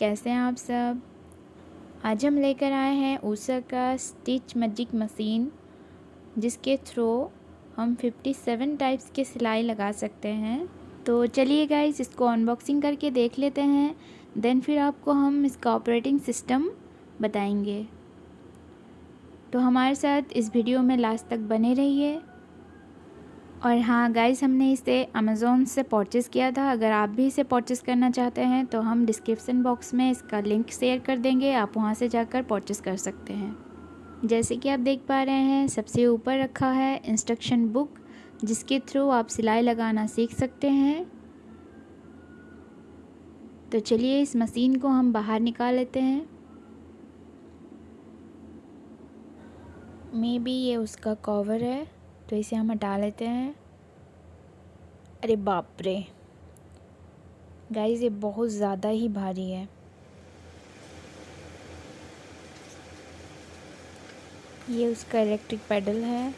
कैसे हैं आप सब। आज हम लेकर आए हैं ऊषा का स्टिच मैजिक मशीन, जिसके थ्रू हम 57 टाइप्स के सिलाई लगा सकते हैं। तो चलिए गाइस, इसको अनबॉक्सिंग करके देख लेते हैं, देन फिर आपको हम इसका ऑपरेटिंग सिस्टम बताएंगे। तो हमारे साथ इस वीडियो में लास्ट तक बने रहिए। और हाँ गाइस, हमने इसे अमेज़ॉन से परचेज़ किया था। अगर आप भी इसे परचेज़ करना चाहते हैं तो हम डिस्क्रिप्शन बॉक्स में इसका लिंक शेयर कर देंगे, आप वहाँ से जाकर परचेज़ कर सकते हैं। जैसे कि आप देख पा रहे हैं, सबसे ऊपर रखा है इंस्ट्रक्शन बुक, जिसके थ्रू आप सिलाई लगाना सीख सकते हैं। तो चलिए इस मशीन को हम बाहर निकाल लेते हैं। मे बी ये उसका कवर है, तो इसे हम हटा लेते हैं। अरे बाप रे गाइस, ये बहुत ज़्यादा ही भारी है। ये उसका इलेक्ट्रिक पैडल है।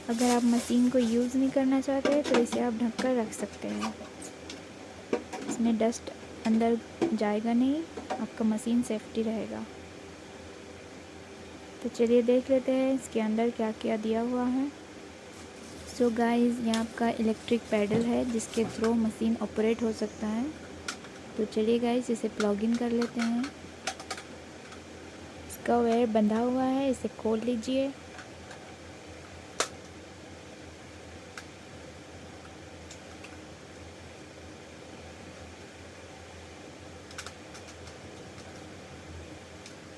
अगर आप मशीन को यूज़ नहीं करना चाहते तो इसे आप ढक कर रख सकते हैं। इसमें डस्ट अंदर जाएगा नहीं, आपका मशीन सेफ्टी रहेगा। तो चलिए देख लेते हैं इसके अंदर क्या क्या दिया हुआ है। सो गाइस, ये आपका इलेक्ट्रिक पैडल है, जिसके थ्रू मशीन ऑपरेट हो सकता है। तो चलिए गाइस, इसे प्लग इन कर लेते हैं। इसका वायर बंधा हुआ है, इसे खोल लीजिए।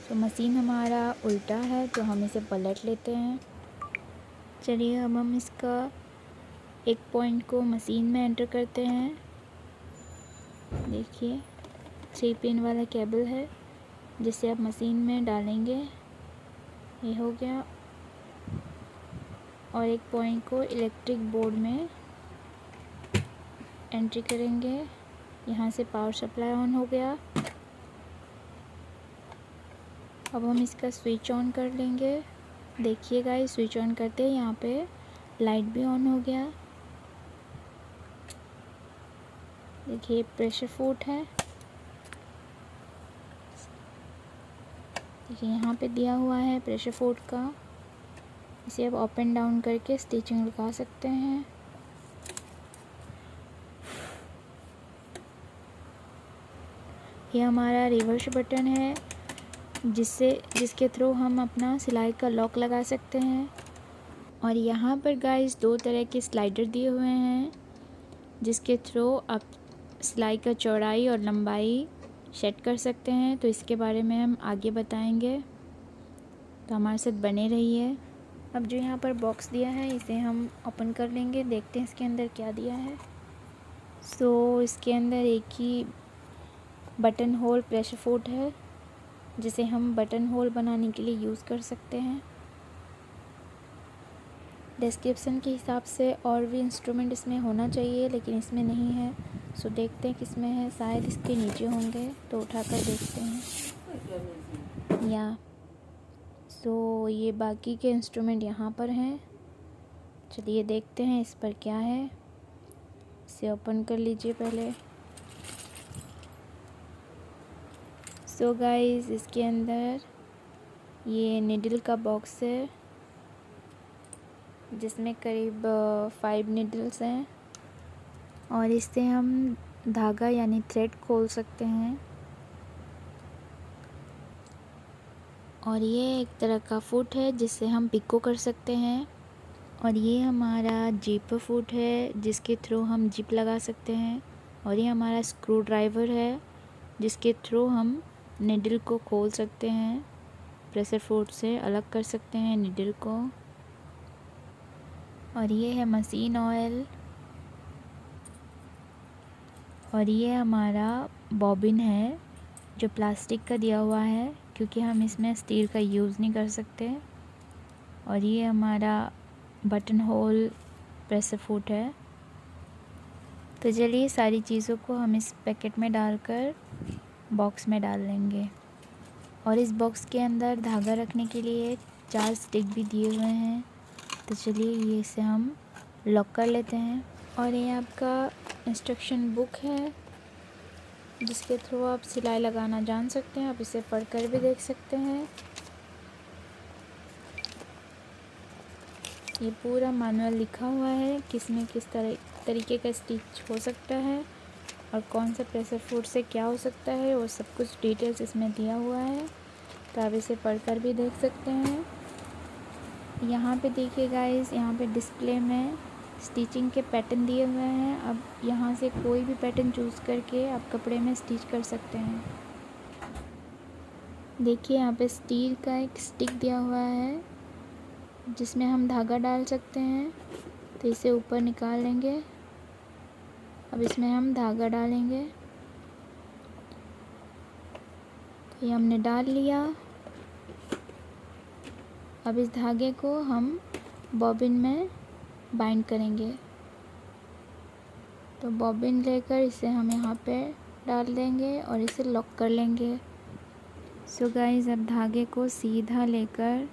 तो मशीन हमारा उल्टा है, तो हम इसे पलट लेते हैं। चलिए अब हम इसका एक पॉइंट को मशीन में एंटर करते हैं। देखिए 3 पिन वाला केबल है, जिसे आप मशीन में डालेंगे। ये हो गया। और एक पॉइंट को इलेक्ट्रिक बोर्ड में एंट्री करेंगे। यहाँ से पावर सप्लाई ऑन हो गया। अब हम इसका स्विच ऑन कर लेंगे। देखिएगा, ये स्विच ऑन करते हैं यहाँ पे लाइट भी ऑन हो गया। देखिए प्रेशर फुट है, देखिए यहाँ पे दिया हुआ है प्रेशर फुट का। इसे अब अप एंड डाउन करके स्टिचिंग लगा सकते हैं। ये हमारा रिवर्स बटन है, जिसके थ्रू हम अपना सिलाई का लॉक लगा सकते हैं। और यहाँ पर गाइस 2 तरह के स्लाइडर दिए हुए हैं, जिसके थ्रू आप सिलाई का चौड़ाई और लंबाई सेट कर सकते हैं। तो इसके बारे में हम आगे बताएंगे, तो हमारे साथ बने रहिए। अब जो यहाँ पर बॉक्स दिया है, इसे हम ओपन कर लेंगे, देखते हैं इसके अंदर क्या दिया है। सो इसके अंदर एक ही बटन होल प्रेशर फुट है, जिसे हम बटन होल बनाने के लिए यूज़ कर सकते हैं। डिस्क्रिप्शन के हिसाब से और भी इंस्ट्रूमेंट इसमें होना चाहिए, लेकिन इसमें नहीं है। सो देखते हैं किसमें है, शायद इसके नीचे होंगे, तो उठाकर देखते हैं। या सो ये बाकी के इंस्ट्रूमेंट यहाँ पर हैं। चलिए देखते हैं इस पर क्या है। इसे ओपन कर लीजिए पहले। सो गाइस, इसके अंदर ये निडल का बॉक्स है, जिसमें करीब 5 निडल्स हैं। और इससे हम धागा यानी थ्रेड खोल सकते हैं। और ये एक तरह का फुट है, जिससे हम पिको कर सकते हैं। और ये हमारा जिप फुट है, जिसके थ्रू हम जिप लगा सकते हैं। और ये हमारा स्क्रू ड्राइवर है, जिसके थ्रू हम निडल को खोल सकते हैं, प्रेशर फुट से अलग कर सकते हैं निडल को। और ये है मशीन ऑयल। और ये हमारा बॉबिन है, जो प्लास्टिक का दिया हुआ है, क्योंकि हम इसमें स्टील का यूज़ नहीं कर सकते। और ये हमारा बटन होल प्रेशर फुट है। तो चलिए सारी चीज़ों को हम इस पैकेट में डालकर बॉक्स में डाल लेंगे। और इस बॉक्स के अंदर धागा रखने के लिए 4 स्टिक भी दिए हुए हैं। तो चलिए ये इसे हम लॉक कर लेते हैं। और ये आपका इंस्ट्रक्शन बुक है जिसके थ्रू आप सिलाई लगाना जान सकते हैं। आप इसे पढ़कर भी देख सकते हैं। ये पूरा मैनुअल लिखा हुआ है किसमें किस तरीके का स्टिच हो सकता है और कौन सा प्रेशर फुट से क्या हो सकता है, वो सब कुछ डिटेल्स इसमें दिया हुआ है। तो आप इसे पढ़कर भी देख सकते हैं। यहाँ पे देखिए गाइस, यहाँ पे डिस्प्ले में स्टिचिंग के पैटर्न दिए हुए हैं। अब यहाँ से कोई भी पैटर्न चूज़ करके आप कपड़े में स्टिच कर सकते हैं। देखिए यहाँ पे स्टील का एक स्टिक दिया हुआ है जिसमें हम धागा डाल सकते हैं। तो इसे ऊपर निकाल लेंगे। अब इसमें हम धागा डालेंगे। तो ये हमने डाल लिया। अब इस धागे को हम बॉबिन में बाइंड करेंगे। तो बॉबिन लेकर इसे हम यहाँ पे डाल देंगे और इसे लॉक कर लेंगे। सो गाइस, अब धागे को सीधा लेकर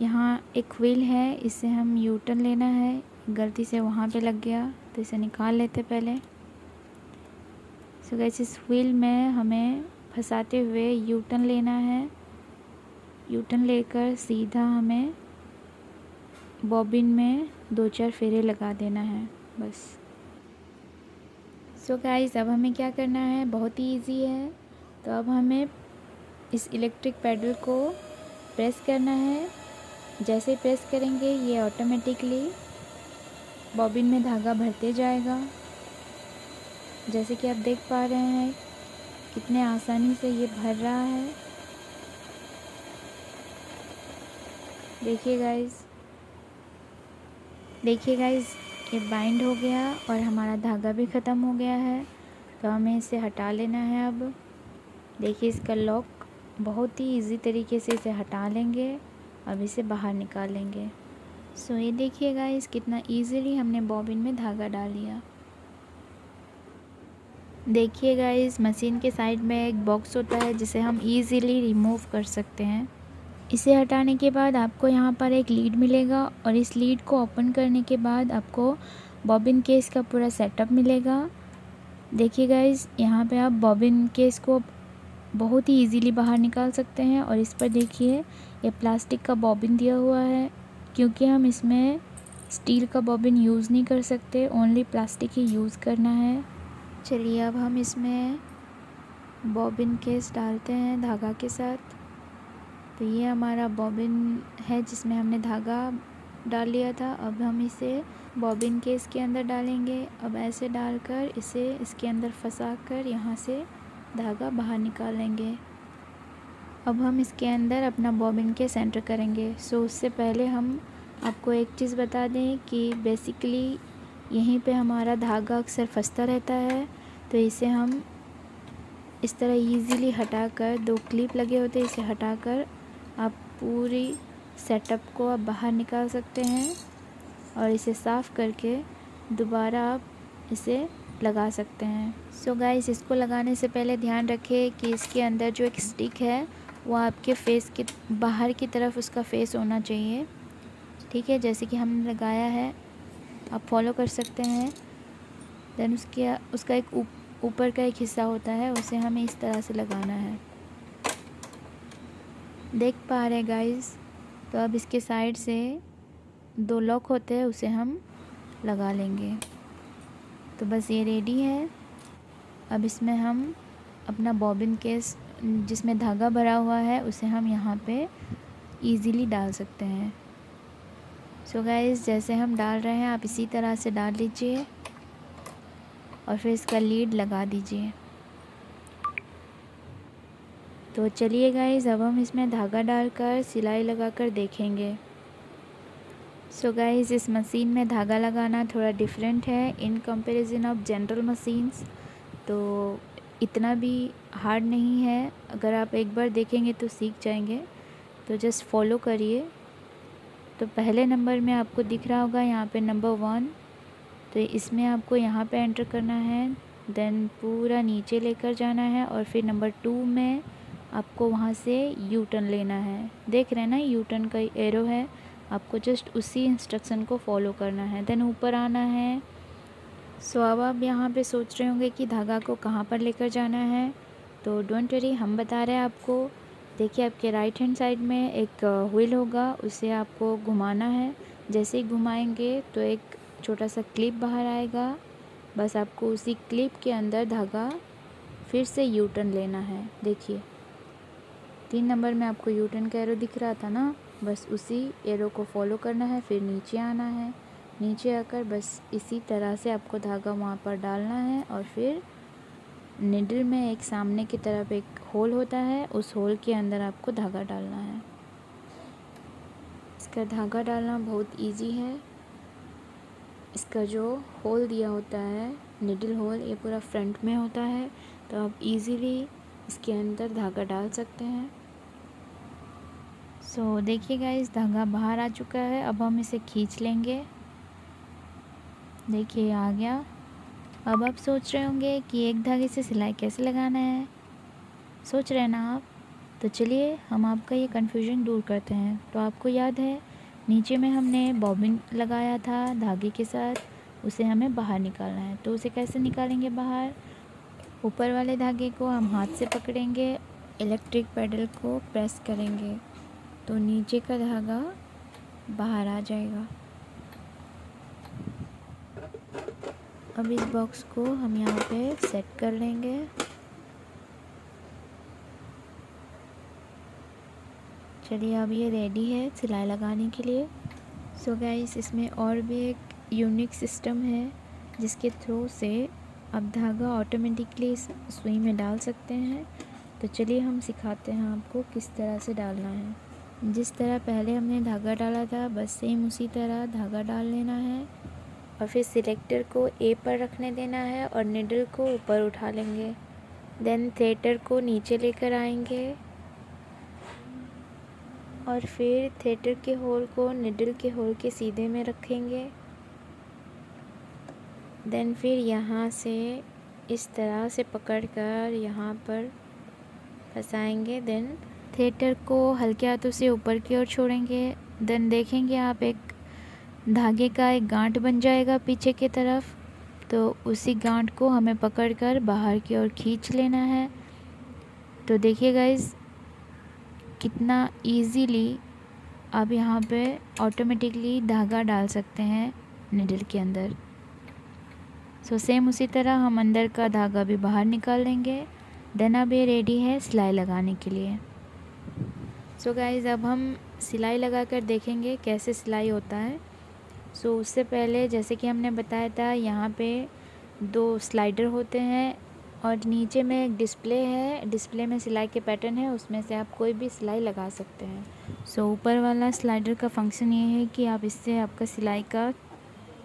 यहाँ एक व्हील है, इसे हम यू टर्न लेना है। गलती से वहाँ पे लग गया तो इसे निकाल लेते पहले। सो गाइस, इस व्हील में हमें फंसाते हुए यू टर्न लेना है। यू टर्न लेकर सीधा हमें बॉबिन में 2-4 फेरे लगा देना है बस। सो गाइस, अब हमें क्या करना है, बहुत ही इजी है। तो अब हमें इस इलेक्ट्रिक पैडल को प्रेस करना है। जैसे प्रेस करेंगे ये ऑटोमेटिकली बॉबिन में धागा भरते जाएगा। जैसे कि आप देख पा रहे हैं कितने आसानी से ये भर रहा है। देखिए गाइस, ये बाइंड हो गया और हमारा धागा भी ख़त्म हो गया है। तो हमें इसे हटा लेना है। अब देखिए इसका लॉक, बहुत ही इजी तरीके से इसे हटा लेंगे। अब इसे बाहर निकाल लेंगे। सो ये देखिए गाइस, कितना इजीली हमने बॉबिन में धागा डाल लिया। देखिए गाइस, मशीन के साइड में एक बॉक्स होता है जिसे हम इजीली रिमूव कर सकते हैं। इसे हटाने के बाद आपको यहाँ पर एक लीड मिलेगा और इस लीड को ओपन करने के बाद आपको बॉबिन केस का पूरा सेटअप मिलेगा। देखिए गाइस, यहाँ पे आप बॉबिन केस को बहुत ही इजीली बाहर निकाल सकते हैं। और इस पर देखिए ये प्लास्टिक का बॉबिन दिया हुआ है, क्योंकि हम इसमें स्टील का बॉबिन यूज़ नहीं कर सकते, ओनली प्लास्टिक ही यूज़ करना है। चलिए अब हम इसमें बॉबिन केस डालते हैं धागा के साथ। तो ये हमारा बॉबिन है जिसमें हमने धागा डाल लिया था। अब हम इसे बॉबिन केस के अंदर डालेंगे। अब ऐसे डालकर इसे इसके अंदर फंसाकर यहाँ से धागा बाहर निकाल लेंगे। अब हम इसके अंदर अपना बॉबिन के सेंटर करेंगे। सो उससे पहले हम आपको एक चीज़ बता दें कि बेसिकली यहीं पे हमारा धागा अक्सर फंसता रहता है। तो इसे हम इस तरह इजीली हटाकर, 2 क्लिप लगे होते हैं, इसे हटाकर आप पूरी सेटअप को आप बाहर निकाल सकते हैं और इसे साफ़ करके दोबारा आप इसे लगा सकते हैं। सो गाइस, इसको लगाने से पहले ध्यान रखें कि इसके अंदर जो एक स्टिक है वो आपके फेस के बाहर की तरफ उसका फेस होना चाहिए। ठीक है, जैसे कि हमने लगाया है, आप फॉलो कर सकते हैं। देन उसका एक ऊपर का एक हिस्सा होता है, उसे हमें इस तरह से लगाना है। देख पा रहे गाइस। तो अब इसके साइड से 2 लॉक होते हैं, उसे हम लगा लेंगे। तो बस ये रेडी है। अब इसमें हम अपना बॉबिन केस जिसमें धागा भरा हुआ है उसे हम यहाँ पे इजीली डाल सकते हैं। सो गाइस, जैसे हम डाल रहे हैं आप इसी तरह से डाल लीजिए और फिर इसका लीड लगा दीजिए। तो चलिए गाइस, अब हम इसमें धागा डालकर सिलाई लगाकर देखेंगे। सो गाइस, इस मशीन में धागा लगाना थोड़ा डिफरेंट है in comparison of general machines. तो इतना भी हार्ड नहीं है, अगर आप एक बार देखेंगे तो सीख जाएंगे। तो जस्ट फॉलो करिए। तो पहले नंबर में आपको दिख रहा होगा यहाँ पे नंबर 1, तो इसमें आपको यहाँ पे एंटर करना है। देन पूरा नीचे लेकर जाना है और फिर नंबर 2 में आपको वहाँ से यू टर्न लेना है। देख रहे हैं ना, यू टर्न का एरो है, आपको जस्ट उसी इंस्ट्रक्शन को फॉलो करना है। देन ऊपर आना है सो अब आप यहाँ पे सोच रहे होंगे कि धागा को कहाँ पर लेकर जाना है, तो डोंट वरी, हम बता रहे हैं आपको। देखिए आपके राइट हैंड साइड में एक व्हील होगा, उसे आपको घुमाना है। जैसे ही घुमाएंगे तो एक छोटा सा क्लिप बाहर आएगा। बस आपको उसी क्लिप के अंदर धागा फिर से यू टर्न लेना है। देखिए 3 नंबर में आपको यू टर्न का एरो दिख रहा था ना, बस उसी एरो को फॉलो करना है। फिर नीचे आना है, नीचे आकर बस इसी तरह से आपको धागा वहाँ पर डालना है और फिर निडल में एक सामने की तरफ एक होल होता है, उस होल के अंदर आपको धागा डालना है। इसका धागा डालना बहुत इजी है। इसका जो होल दिया होता है निडल होल, ये पूरा फ्रंट में होता है, तो आप इजीली इसके अंदर धागा डाल सकते हैं। सो देखिए गाइस, धागा बाहर आ चुका है। अब हम इसे खींच लेंगे। देखिए आ गया। अब आप सोच रहे होंगे कि एक धागे से सिलाई कैसे लगाना है, सोच रहे हैं ना आप? तो चलिए हम आपका ये कन्फ्यूजन दूर करते हैं। तो आपको याद है नीचे में हमने बॉबिन लगाया था धागे के साथ, उसे हमें बाहर निकालना है। तो उसे कैसे निकालेंगे बाहर? ऊपर वाले धागे को हम हाथ से पकड़ेंगे, इलेक्ट्रिक पैडल को प्रेस करेंगे तो नीचे का धागा बाहर आ जाएगा। अब इस बॉक्स को हम यहाँ पे सेट कर लेंगे। चलिए अब ये रेडी है सिलाई लगाने के लिए। सो गाइस, इसमें और भी एक यूनिक सिस्टम है जिसके थ्रू से आप धागा ऑटोमेटिकली इस सुई में डाल सकते हैं। तो चलिए हम सिखाते हैं आपको किस तरह से डालना है। जिस तरह पहले हमने धागा डाला था बस सेम उसी तरह धागा डाल लेना है और फिर सिलेक्टर को ए पर रखने देना है और निडल को ऊपर उठा लेंगे। देन थ्रेडर को नीचे लेकर आएंगे और फिर थ्रेडर के होल को निडल के होल के सीधे में रखेंगे। देन फिर यहाँ से इस तरह से पकड़कर यहाँ पर फंसाएंगे। देन थ्रेडर को हल्के हाथों से ऊपर की ओर छोड़ेंगे। देन देखेंगे आप एक धागे का एक गांठ बन जाएगा पीछे की तरफ, तो उसी गांठ को हमें पकड़कर बाहर की ओर खींच लेना है। तो देखिए गाइस, कितना इजीली आप यहाँ पे ऑटोमेटिकली धागा डाल सकते हैं निडल के अंदर। सो सेम उसी तरह हम अंदर का धागा भी बाहर निकाल लेंगे। देन अब ये रेडी है सिलाई लगाने के लिए। सो गाइस, अब हम सिलाई लगाकर देखेंगे कैसे सिलाई होता है। सो उससे पहले जैसे कि हमने बताया था, यहाँ पे 2 स्लाइडर होते हैं और नीचे में एक डिस्प्ले है। डिस्प्ले में सिलाई के पैटर्न है, उसमें से आप कोई भी सिलाई लगा सकते हैं। सो ऊपर वाला स्लाइडर का फंक्शन ये है कि आप इससे आपका सिलाई का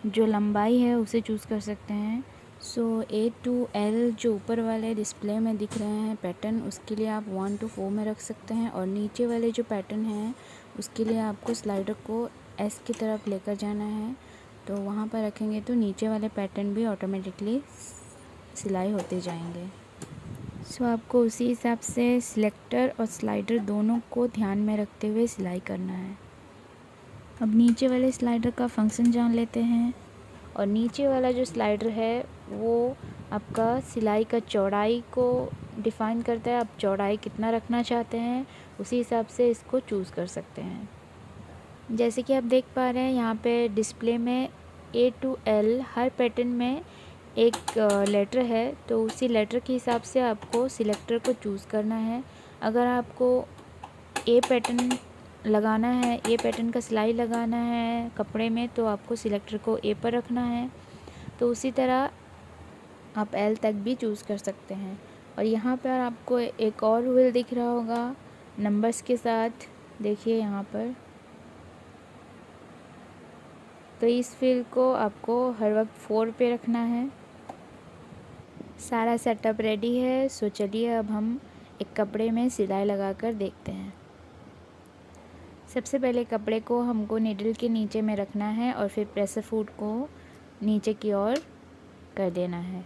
जो लंबाई है उसे चूज़ कर सकते हैं। सो A to L जो ऊपर वाले डिस्प्ले में दिख रहे हैं पैटर्न, उसके लिए आप 1 to 4 में रख सकते हैं और नीचे वाले जो पैटर्न हैं उसके लिए आपको स्लाइडर को S की तरफ लेकर जाना है। तो वहाँ पर रखेंगे तो नीचे वाले पैटर्न भी ऑटोमेटिकली सिलाई होते जाएंगे। सो आपको उसी हिसाब से सिलेक्टर और स्लाइडर दोनों को ध्यान में रखते हुए सिलाई करना है। अब नीचे वाले स्लाइडर का फंक्शन जान लेते हैं। और नीचे वाला जो स्लाइडर है वो आपका सिलाई का चौड़ाई को डिफ़ाइन करता है। आप चौड़ाई कितना रखना चाहते हैं उसी हिसाब से इसको चूज़ कर सकते हैं। जैसे कि आप देख पा रहे हैं यहाँ पे डिस्प्ले में A to L her pattern में एक लेटर है, तो उसी लेटर के हिसाब से आपको सिलेक्टर को चूज़ करना है। अगर आपको ए पैटर्न लगाना है, ए पैटर्न का सिलाई लगाना है कपड़े में, तो आपको सिलेक्टर को ए पर रखना है। तो उसी तरह आप एल तक भी चूज़ कर सकते हैं। और यहाँ पर आपको एक और व्हील दिख रहा होगा नंबर्स के साथ, देखिए यहाँ पर। तो इस व्हील को आपको हर वक्त 4 पे रखना है। सारा सेटअप रेडी है। सो चलिए अब हम एक कपड़े में सिलाई लगाकर देखते हैं। सबसे पहले कपड़े को हमको नीडल के नीचे में रखना है और फिर प्रेसर फुट को नीचे की ओर कर देना है।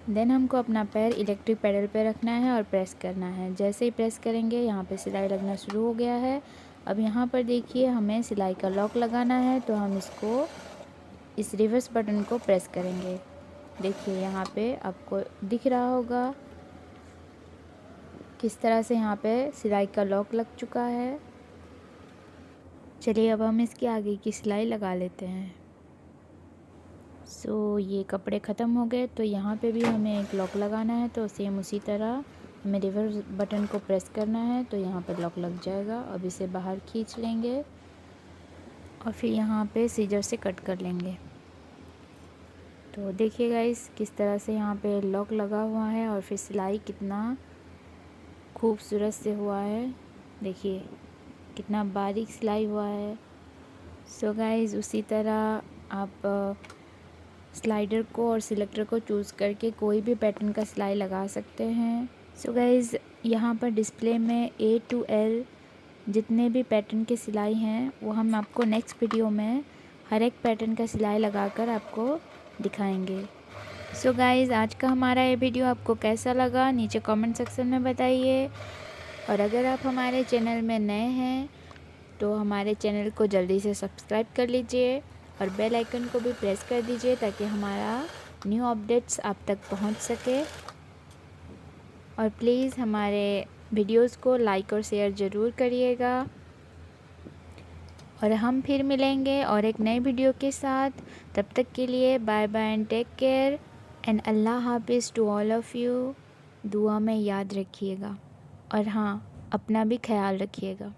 देन हमको अपना पैर इलेक्ट्रिक पैडल पे रखना है और प्रेस करना है। जैसे ही प्रेस करेंगे यहाँ पे सिलाई लगना शुरू हो गया है। अब यहाँ पर देखिए हमें सिलाई का लॉक लगाना है, तो हम इसको इस रिवर्स बटन को प्रेस करेंगे। देखिए यहाँ पे आपको दिख रहा होगा किस तरह से यहाँ पे सिलाई का लॉक लग चुका है। चलिए अब हम इसकी आगे की सिलाई लगा लेते हैं। ये कपड़े ख़त्म हो गए, तो यहाँ पे भी हमें एक लॉक लगाना है। तो सेम उसी तरह हमें रिवर्स बटन को प्रेस करना है, तो यहाँ पे लॉक लग जाएगा। अब इसे बाहर खींच लेंगे और फिर यहाँ पे सीजर से कट कर लेंगे। तो देखिए गाइस किस तरह से यहाँ पे लॉक लगा हुआ है और फिर सिलाई कितना खूबसूरत से हुआ है। देखिए कितना बारीक सिलाई हुआ है। गाइस उसी तरह आप स्लाइडर को और सिलेक्टर को चूज़ करके कोई भी पैटर्न का सिलाई लगा सकते हैं। गाइस यहाँ पर डिस्प्ले में A to L जितने भी पैटर्न के सिलाई हैं वो हम आपको नेक्स्ट वीडियो में हर एक पैटर्न का सिलाई लगाकर आपको दिखाएंगे। गाइस आज का हमारा ये वीडियो आपको कैसा लगा नीचे कमेंट सेक्शन में बताइए। और अगर आप हमारे चैनल में नए हैं तो हमारे चैनल को जल्दी से सब्सक्राइब कर लीजिए और बेल आइकन को भी प्रेस कर दीजिए ताकि हमारा न्यू अपडेट्स आप तक पहुंच सके। और प्लीज़ हमारे वीडियोस को लाइक और शेयर ज़रूर करिएगा। और हम फिर मिलेंगे और एक नए वीडियो के साथ। तब तक के लिए bye bye and take care and अल्लाह हाफिज़ टू ऑल ऑफ़ यू। दुआ में याद रखिएगा और हाँ अपना भी ख्याल रखिएगा।